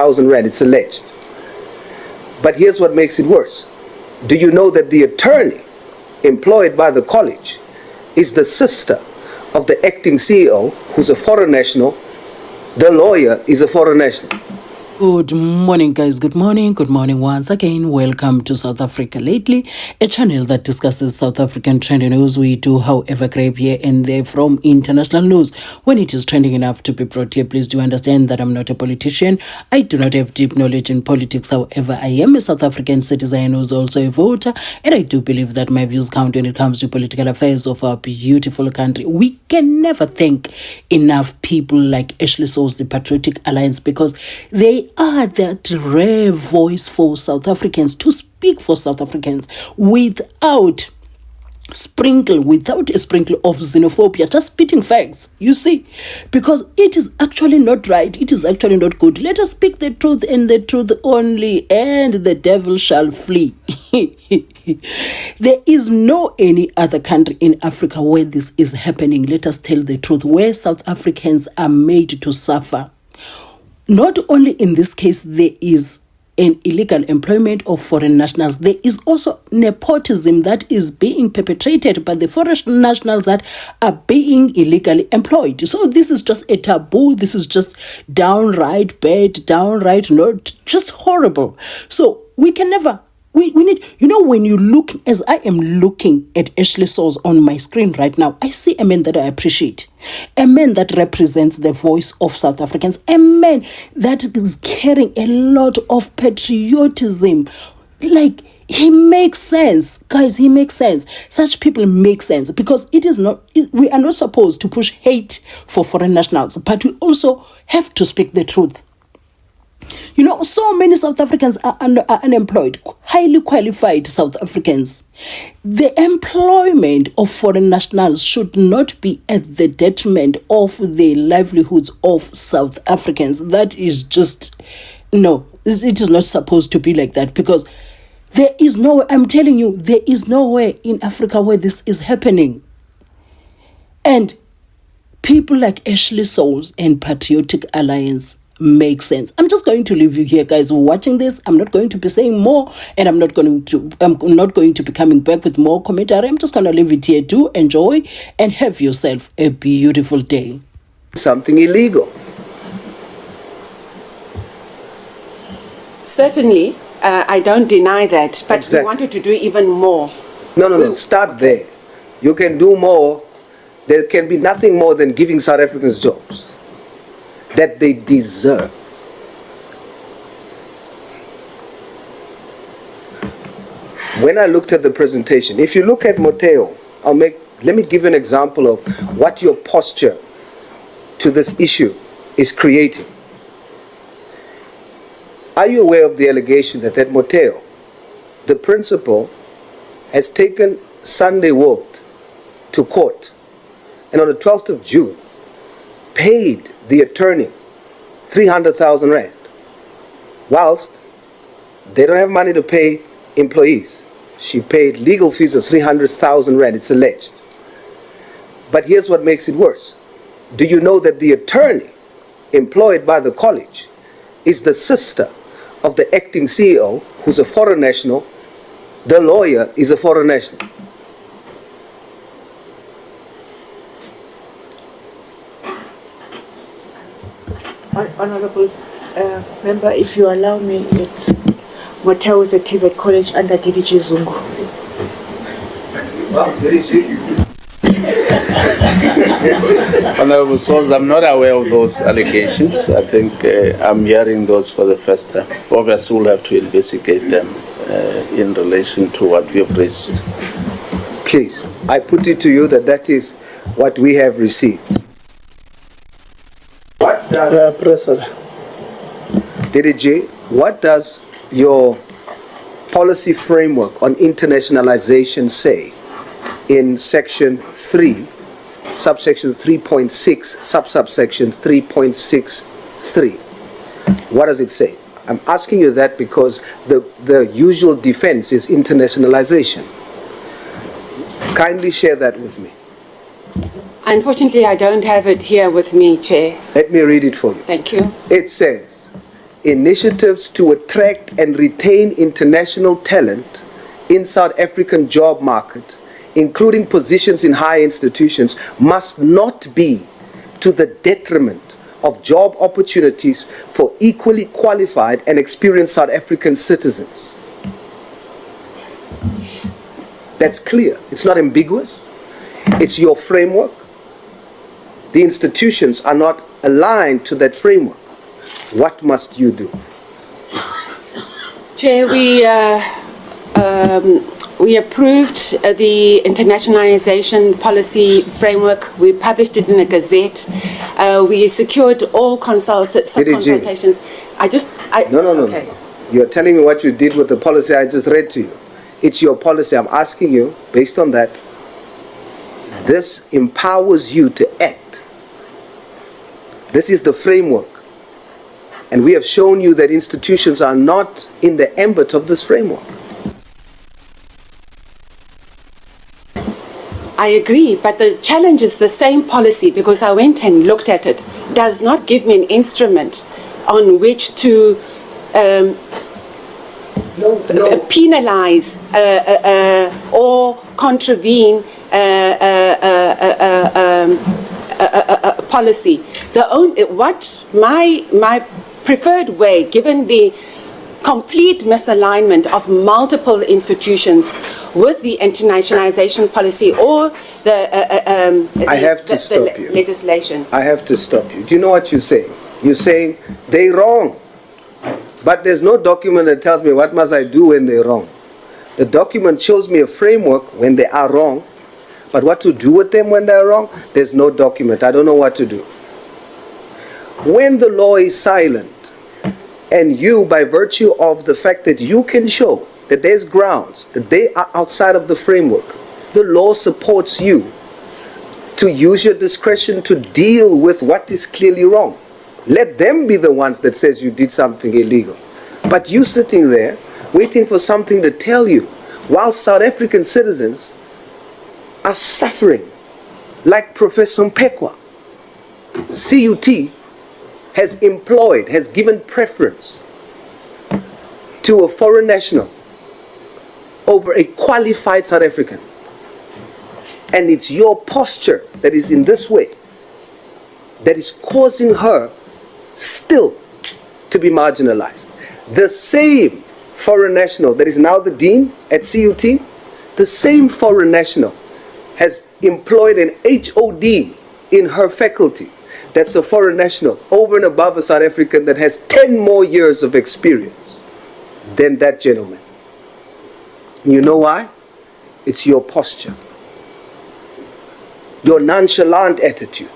1,000 rand, it's alleged. But here's what makes it worse. Do you know that the attorney employed by the college is the sister of the acting CEO, who's a foreign national? The lawyer is a foreign national. Good morning, guys. Good morning once again. Welcome to South Africa Lately, a channel that discusses South African trending news. We do, however, grab here and there from international news when it is trending enough to be brought here. Please do understand that I'm not a politician. I do not have deep knowledge in politics. However, I am a South African citizen who is also a voter, and I do believe that my views count when it comes to political affairs of our beautiful country. We can never thank enough people like Ashley Sauls, the Patriotic Alliance, because they are that rare voice for South Africans to speak for South Africans without a sprinkle of xenophobia, just spitting facts, you see, because it is actually not right, it is actually not good. Let us speak the truth and the truth only, and the devil shall flee. There is no any other country in Africa where this is happening. Let us tell the truth, where South Africans are made to suffer. Not only in this case, there is an illegal employment of foreign nationals. There is also nepotism that is being perpetrated by the foreign nationals that are being illegally employed. So this is just a taboo. This is just downright bad, downright not just horrible. So we can never. We need, when you look, as I am looking at Ashley Sauls on my screen right now, I see a man that I appreciate. A man that represents the voice of South Africans. A man that is carrying a lot of patriotism. Like, he makes sense. Guys, he makes sense. Such people make sense, because we are not supposed to push hate for foreign nationals, but we also have to speak the truth. So many South Africans are unemployed, highly qualified South Africans. The employment of foreign nationals should not be at the detriment of the livelihoods of South Africans. That is just, no, it is not supposed to be like that, because there is no, I'm telling you, there is nowhere in Africa where this is happening. And people like Ashley Sauls and Patriotic Alliance make sense. I'm just going to leave you here, guys, watching this. I'm not going to be saying more, and I'm not going to be coming back with more commentary. I'm just going to leave it here to enjoy and have yourself a beautiful day. Something illegal. Certainly, I don't deny that, but Exactly. We wanted to do even more. No. Start there. You can do more. There can be nothing more than giving South Africans jobs that they deserve. When I looked at the presentation, if you look at Motheo, let me give you an example of what your posture to this issue is creating. Are you aware of the allegation that Motheo, the principal, has taken Sunday World to court, and on the 12th of June paid the attorney 300,000 rand, whilst they don't have money to pay employees? She paid legal fees of 300,000 rand, it's alleged. But here's what makes it worse. Do you know that the attorney employed by the college is the sister of the acting CEO, who's a foreign national? The lawyer is a foreign national. Honorable Member, if you allow me, it's Motheo TVET College under DDG Zungu. Honorable Sauls, I'm not aware of those allegations. I think I'm hearing those for the first time. Obviously, we'll have to investigate them in relation to what we have raised. Please, I put it to you that is what we have received. President. DDG, what does your policy framework on internationalization say in section 3, subsection 3.6, subsection 3.63? What does it say? I'm asking you that because the usual defense is internationalization. Kindly share that with me. Unfortunately, I don't have it here with me, Chair. Let me read it for you. Thank you. It says, initiatives to attract and retain international talent in South African job market, including positions in higher institutions, must not be to the detriment of job opportunities for equally qualified and experienced South African citizens. That's clear. It's not ambiguous. It's your framework. The institutions are not aligned to that framework. What must you do? Chair, we approved the internationalization policy framework. We published it in the Gazette. We secured all consultations. No. Okay. You're telling me what you did with the policy I just read to you. It's your policy. I'm asking you, based on that, this empowers you to act. This is the framework. And we have shown you that institutions are not in the ambit of this framework. I agree, but the challenge is the same policy, because I went and looked at it, does not give me an instrument on which to penalize or contravene a policy. My preferred way, given the complete misalignment of multiple institutions with the internationalization policy or the legislation. I have to stop you. Do you know what you're saying? You're saying they're wrong. But there's no document that tells me what must I do when they're wrong. The document shows me a framework when they are wrong, but what to do with them when they're wrong, there's no document. I don't know what to do. When the law is silent, and you, by virtue of the fact that you can show that there's grounds, that they are outside of the framework, the law supports you to use your discretion to deal with what is clearly wrong. Let them be the ones that says you did something illegal. But you sitting there, waiting for something to tell you, while South African citizens are suffering, like Professor Mpekwa. CUT has given preference to a foreign national over a qualified South African. And it's your posture that is in this way that is causing her still to be marginalized. The same foreign national that is now the dean at CUT, the same foreign national has employed an HOD in her faculty. That's a foreign national over and above a South African that has 10 more years of experience than that gentleman. You know why? It's your posture, your nonchalant attitude,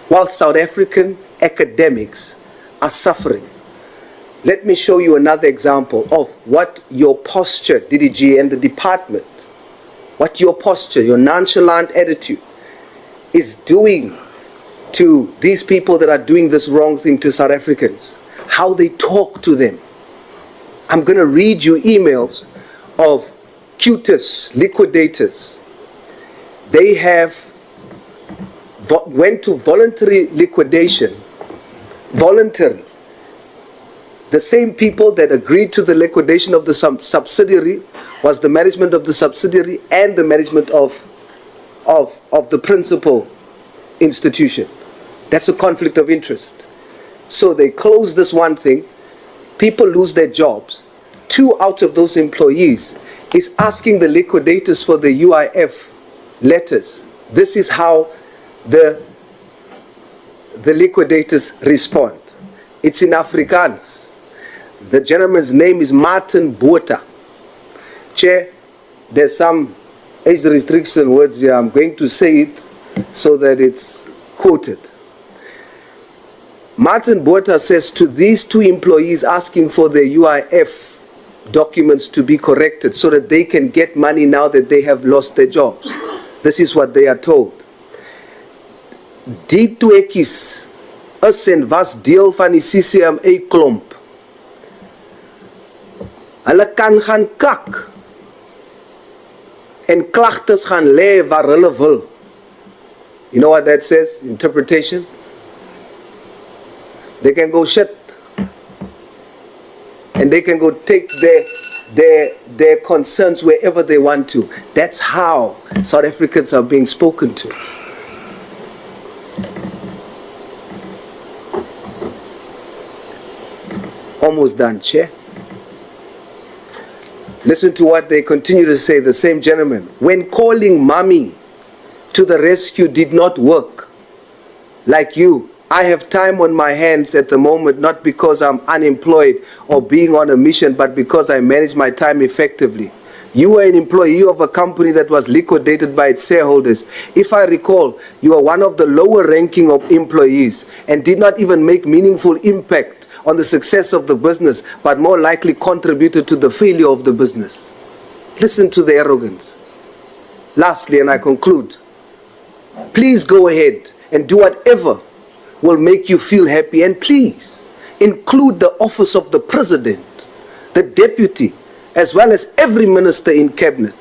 while South African academics are suffering. Let me show you another example of what your posture, DDG and the department, what your posture, your nonchalant attitude is doing to these people that are doing this wrong thing to South Africans, how they talk to them. I'm going to read you emails of CUTUS liquidators. They went to voluntary liquidation, voluntary. The same people that agreed to the liquidation of the subsidiary was the management of the subsidiary and the management of the principal institution. That's a conflict of interest. So they close this one thing, people lose their jobs. 2 out of those employees is asking the liquidators for the UIF letters. This is how the liquidators respond. It's in Afrikaans. The gentleman's name is Martin Botha. Chair, there's some age restriction words here. I'm going to say it so that it's quoted. Martin Botha says to these 2 employees asking for their UIF documents to be corrected so that they can get money now that they have lost their jobs. This is what they are told. Die tweekies is en was deel van die CCMA klomp. Hulle kan gaan kak en klagtes gaan lê waar hulle wil. You know what that says? Interpretation? They can go shit and they can go take their concerns wherever they want to. That's how South Africans are being spoken to. Almost done, Chair. Listen to what they continue to say, the same gentleman. When calling mommy to the rescue did not work. Like you, I have time on my hands at the moment, not because I'm unemployed or being on a mission, but because I manage my time effectively. You were an employee of a company that was liquidated by its shareholders. If I recall, you are one of the lower ranking of employees and did not even make meaningful impact on the success of the business, but more likely contributed to the failure of the business. Listen to the arrogance. Lastly, and I conclude, please go ahead and do whatever will make you feel happy, and please include the office of the president, the deputy, as well as every minister in cabinet.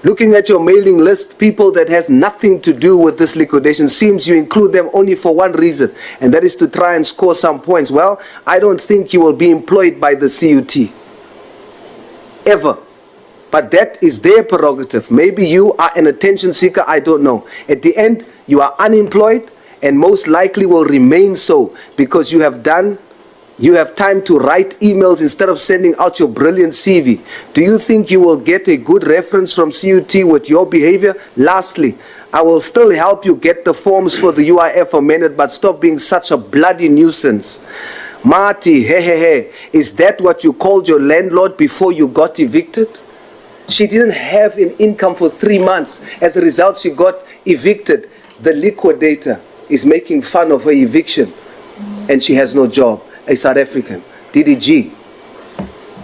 Looking at your mailing list, people that has nothing to do with this liquidation, seems you include them only for one reason, and that is to try and score some points. Well, I don't think you will be employed by the CUT. Ever. But that is their prerogative. Maybe you are an attention seeker, I don't know. At the end, you are unemployed and most likely will remain so because you have time to write emails instead of sending out your brilliant CV. Do you think you will get a good reference from CUT with your behavior? Lastly, I will still help you get the forms for the UIF amended, but stop being such a bloody nuisance. Marty, is that what you called your landlord before you got evicted? She didn't have an income for 3 months. As a result, she got evicted. The liquidator is making fun of her eviction, and she has no job. A South African, DDG,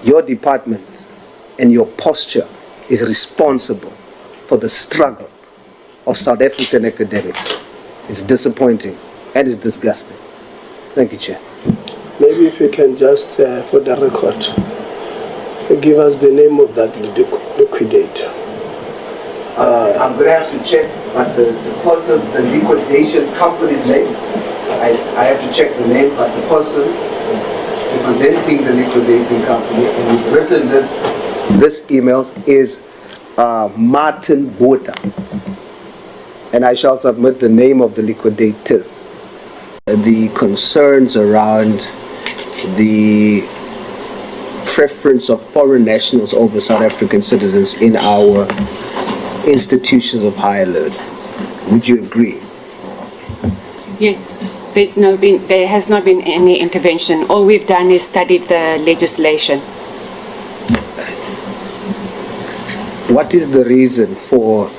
your department and your posture is responsible for the struggle of South African academics. It's disappointing and it's disgusting. Thank you, Chair. Maybe if you can just, for the record, give us the name of that liquidator. I'm going to have to check, but the person, the liquidation company's name, I have to check the name, but the person representing the liquidating company and who's written this emails is Martin Botha. And I shall submit the name of the liquidators. The concerns around the preference of foreign nationals over South African citizens in our institutions of higher learning. Would you agree? Yes, there has not been any intervention. All we've done is studied the legislation. What is the reason for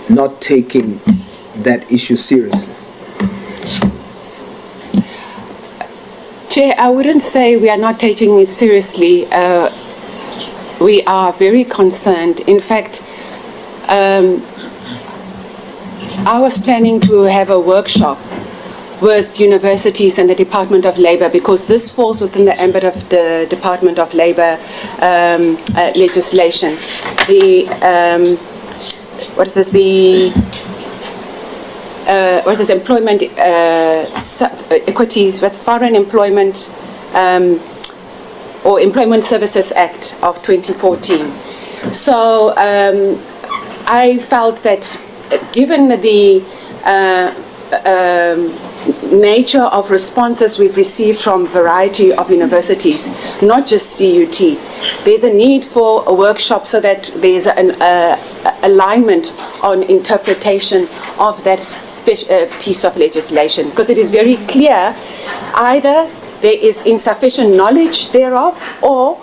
not taking that issue seriously? Chair, I wouldn't say we are not taking it seriously. We are very concerned. In fact, I was planning to have a workshop with universities and the Department of Labour, because this falls within the ambit of the Department of Labour legislation. The employment equities with foreign employment or Employment Services Act of 2014. So I felt that given the nature of responses we've received from a variety of universities, not just CUT, there's a need for a workshop so that there's an alignment on interpretation of that piece of legislation, because it is very clear either there is insufficient knowledge thereof or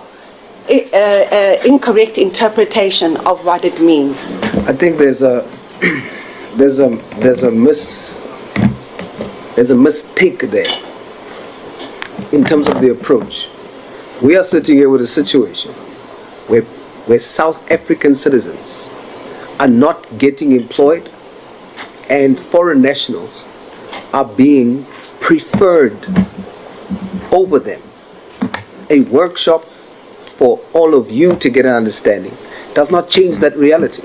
incorrect interpretation of what it means. I think there's a mistake there in terms of the approach. We are sitting here with a situation where South African citizens are not getting employed and foreign nationals are being preferred over them. A workshop for all of you to get an understanding does not change that reality.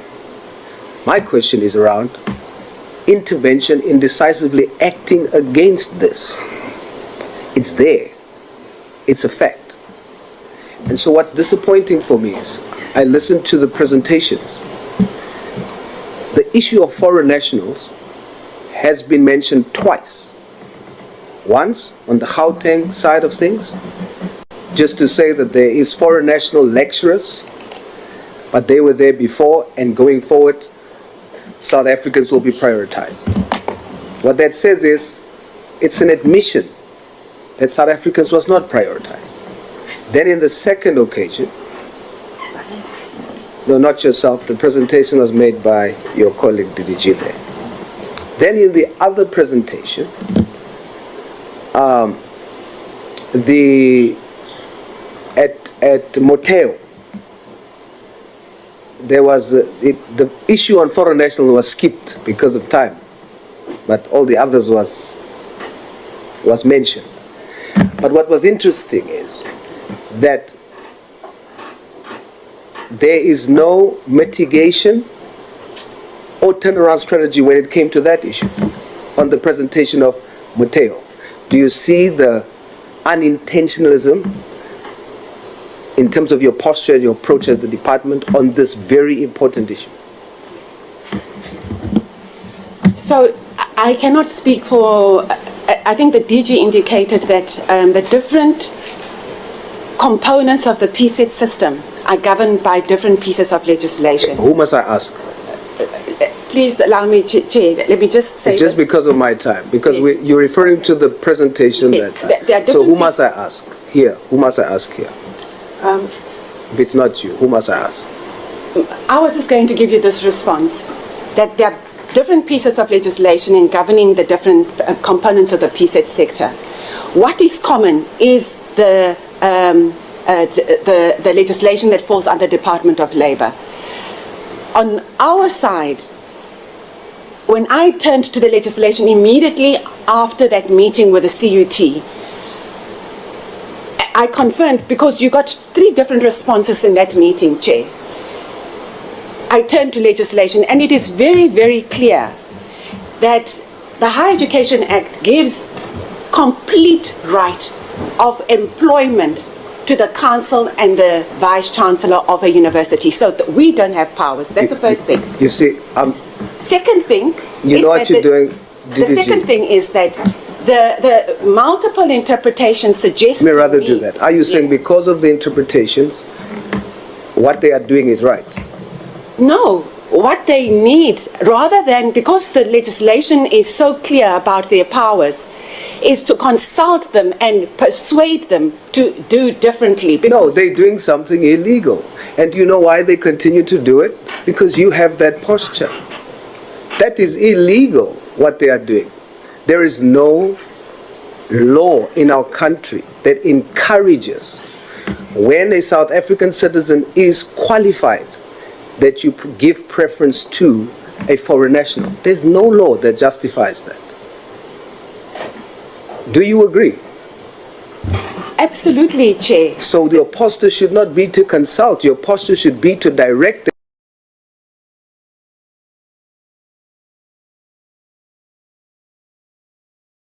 My question is around intervention in decisively acting against this. It's there. It's a fact. And so what's disappointing for me is I listened to the presentations. The issue of foreign nationals has been mentioned twice. Once on the Gauteng side of things, just to say that there is foreign national lecturers, but they were there before, and going forward, South Africans will be prioritized. What that says is, it's an admission that South Africans was not prioritized. Then in the second occasion, no, not yourself, the presentation was made by your colleague DDG there. Then in the other presentation, at Motheo, there was the issue on foreign national was skipped because of time, but all the others was mentioned. But what was interesting is that there is no mitigation or turnaround strategy when it came to that issue on the presentation of Motheo. Do you see the unintentionalism in terms of your posture and your approach as the department on this very important issue? So I cannot speak for, I think the DG indicated that the different components of the PSET system are governed by different pieces of legislation. Who must I ask? Please allow me, Chair, let me just say it's just because of my time, because yes. you're referring to the presentation Okay. that so who must I ask here? Who must I ask here? If it's not you, who must I ask? I was just going to give you this response, that there are different pieces of legislation in governing the different components of the PSET sector. What is common is the legislation that falls under Department of Labour. On our side, when I turned to the legislation immediately after that meeting with the CUT, I confirmed, because you got 3 different responses in that meeting, Chair. I turned to legislation, and it is very, very clear that the Higher Education Act gives complete right of employment to the council and the vice-chancellor of a university. So we don't have powers. That's the first thing. You see, second thing, you know what you're doing. The second thing is that the multiple interpretations suggest. May rather do that. Are you saying because of the interpretations, what they are doing is right? No, what they need, rather than, because the legislation is so clear about their powers, is to consult them and persuade them to do differently. No, they're doing something illegal. And you know why they continue to do it? Because you have that posture. That is illegal, what they are doing. There is no law in our country that encourages, when a South African citizen is qualified, that you give preference to a foreign national. There's no law that justifies that. Do you agree? Absolutely, Chair. So your posture should not be to consult. Your posture should be to direct